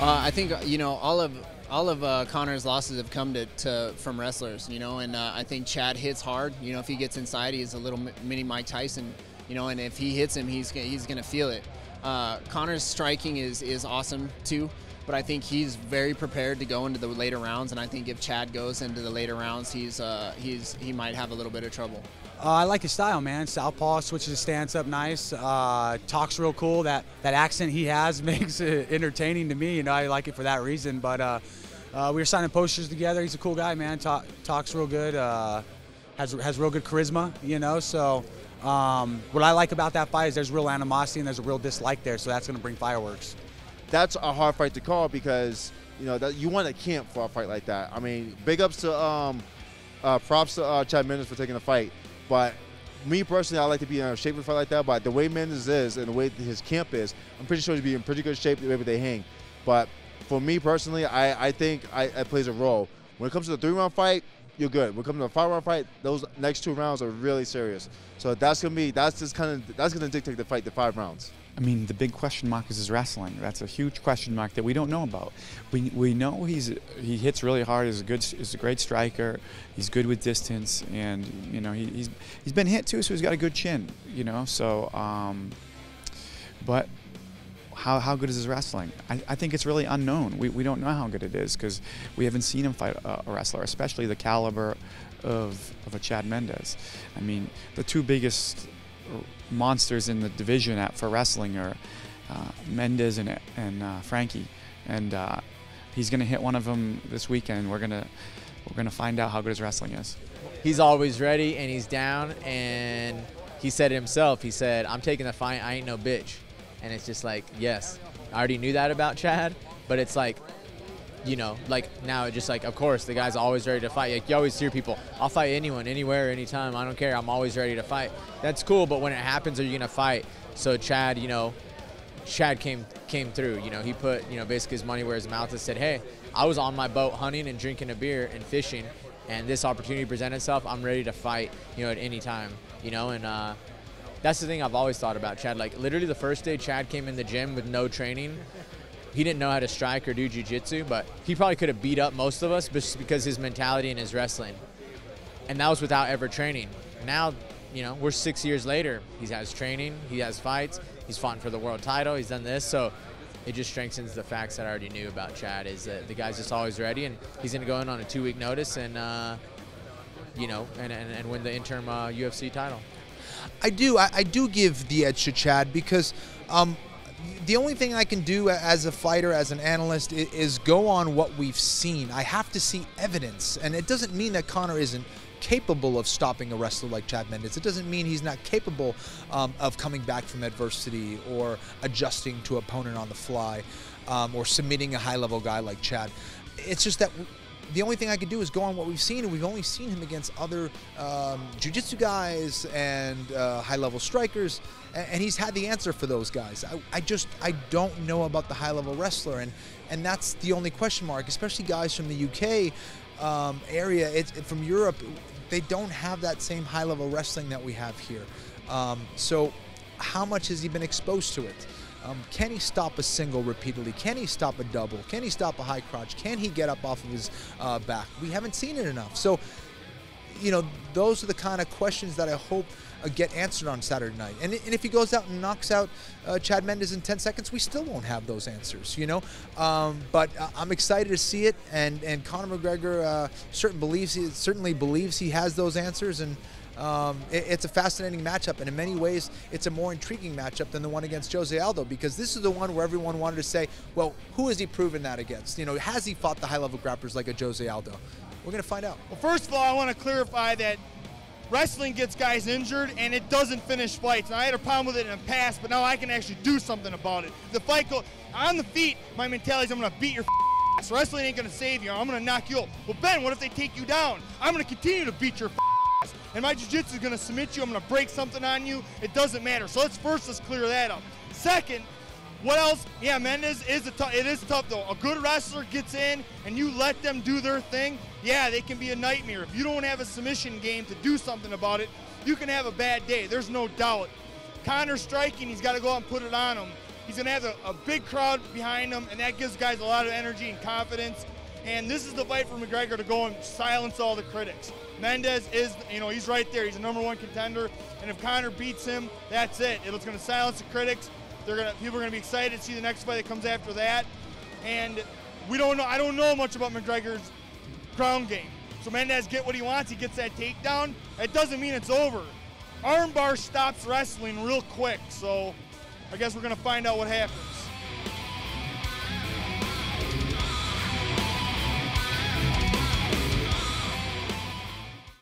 I think all of Conor's losses have come from wrestlers, and I think Chad hits hard. If he gets inside, he's a little mini Mike Tyson, and if he hits him, he's gonna feel it. Conor's striking is awesome too, but I think he's very prepared to go into the later rounds, and I think if Chad goes into the later rounds, he might have a little bit of trouble. I like his style, man. Southpaw, switches his stance up nice. Talks real cool. That accent he has makes it entertaining to me. I like it for that reason. But we were signing posters together. He's a cool guy, man. Talks real good. Has real good charisma. So what I like about that fight is there's real animosity and there's a real dislike there. So that's going to bring fireworks. That's a hard fight to call because that you want to camp for a fight like that. I mean, big ups to props to Chad Mendes for taking the fight. But me personally, I like to be in shape for a fight like that. But the way Mendes is and the way his camp is, I'm pretty sure he'd be in pretty good shape the way they hang. But for me personally, I think it plays a role. When it comes to the 3-round fight, you're good. When it comes to the 5-round fight, those next 2 rounds are really serious. So that's gonna dictate the fight, the 5 rounds. I mean, the big question mark is his wrestling. That's a huge question mark that we don't know about. We know he hits really hard. He's a great striker. He's good with distance, and he's been hit too, so he's got a good chin. So but how good is his wrestling? I think it's really unknown. We don't know how good it is because we haven't seen him fight a wrestler, especially the caliber of a Chad Mendes. I mean, the 2 biggest monsters in the division for wrestling are Mendes and Frankie, and he's going to hit one of them this weekend. We're gonna find out how good his wrestling is. He's always ready and he's down, and he said it himself. He said, "I'm taking the fight. I ain't no bitch," and it's just like, yes, I already knew that about Chad, but it's like, now it's just like, of course, the guy's always ready to fight. Like, you always hear people, I'll fight anyone, anywhere, anytime. I don't care. I'm always ready to fight. That's cool, but when it happens, are you going to fight? So Chad, Chad came through. He put, basically his money where his mouth is, said, hey, I was on my boat hunting and drinking a beer and fishing, and this opportunity presented itself. I'm ready to fight, at any time, and that's the thing I've always thought about Chad. Like, literally the first day Chad came in the gym with no training, he didn't know how to strike or do jiu-jitsu, but he probably could have beat up most of us just because his mentality and his wrestling. And that was without ever training. Now, we're 6 years later. He has training, he has fights, he's fought for the world title, he's done this. So it just strengthens the facts that I already knew about Chad, is that the guy's just always ready, and he's going to go in on a 2-week notice and, and win the interim UFC title. I do give the edge to Chad because the only thing I can do as a fighter, as an analyst, is go on what we've seen. I have to see evidence, and it doesn't mean that Conor isn't capable of stopping a wrestler like Chad Mendes. It doesn't mean he's not capable of coming back from adversity or adjusting to opponent on the fly or submitting a high-level guy like Chad. It's just that the only thing I can do is go on what we've seen, and we've only seen him against other jiu-jitsu guys and high-level strikers, and he's had the answer for those guys. I don't know about the high-level wrestler, and that's the only question mark, especially guys from the UK area, from Europe. They don't have that same high-level wrestling that we have here. So how much has he been exposed to it? Can he stop a single repeatedly? Can he stop a double? Can he stop a high crotch? Can he get up off of his back? We haven't seen it enough. So, those are the kind of questions that I hope get answered on Saturday night. And if he goes out and knocks out Chad Mendes in 10 seconds, we still won't have those answers, But I'm excited to see it, and Conor McGregor certainly believes he has those answers, and it's a fascinating matchup, and in many ways, it's a more intriguing matchup than the one against Jose Aldo, because this is the one where everyone wanted to say, well, who has he proven that against? Has he fought the high-level grapplers like a Jose Aldo? We're going to find out. Well, first of all, I want to clarify that wrestling gets guys injured, and it doesn't finish fights. Now, I had a problem with it in the past, but now I can actually do something about it. The fight goes on the feet. My mentality is I'm going to beat your ass. Wrestling ain't going to save you. I'm going to knock you up. Well, Ben, what if they take you down? I'm going to continue to beat your ass. And my jiu-jitsu is going to submit you. I'm going to break something on you. It doesn't matter. So let's clear that up. Second, what else? Yeah, Mendes it is tough though. A good wrestler gets in and you let them do their thing. Yeah, they can be a nightmare. If you don't have a submission game to do something about it, you can have a bad day. There's no doubt. Conor's striking, he's got to go out and put it on him. He's going to have a big crowd behind him, and that gives guys a lot of energy and confidence. And this is the fight for McGregor to go and silence all the critics. Mendes is, he's right there. He's a #1 contender. And if Conor beats him, that's it. It's going to silence the critics. People are going to be excited to see the next fight that comes after that. And we don't know. I don't know much about McGregor's ground game. So Mendes get what he wants. He gets that takedown. It doesn't mean it's over. Armbar stops wrestling real quick. So I guess we're going to find out what happens.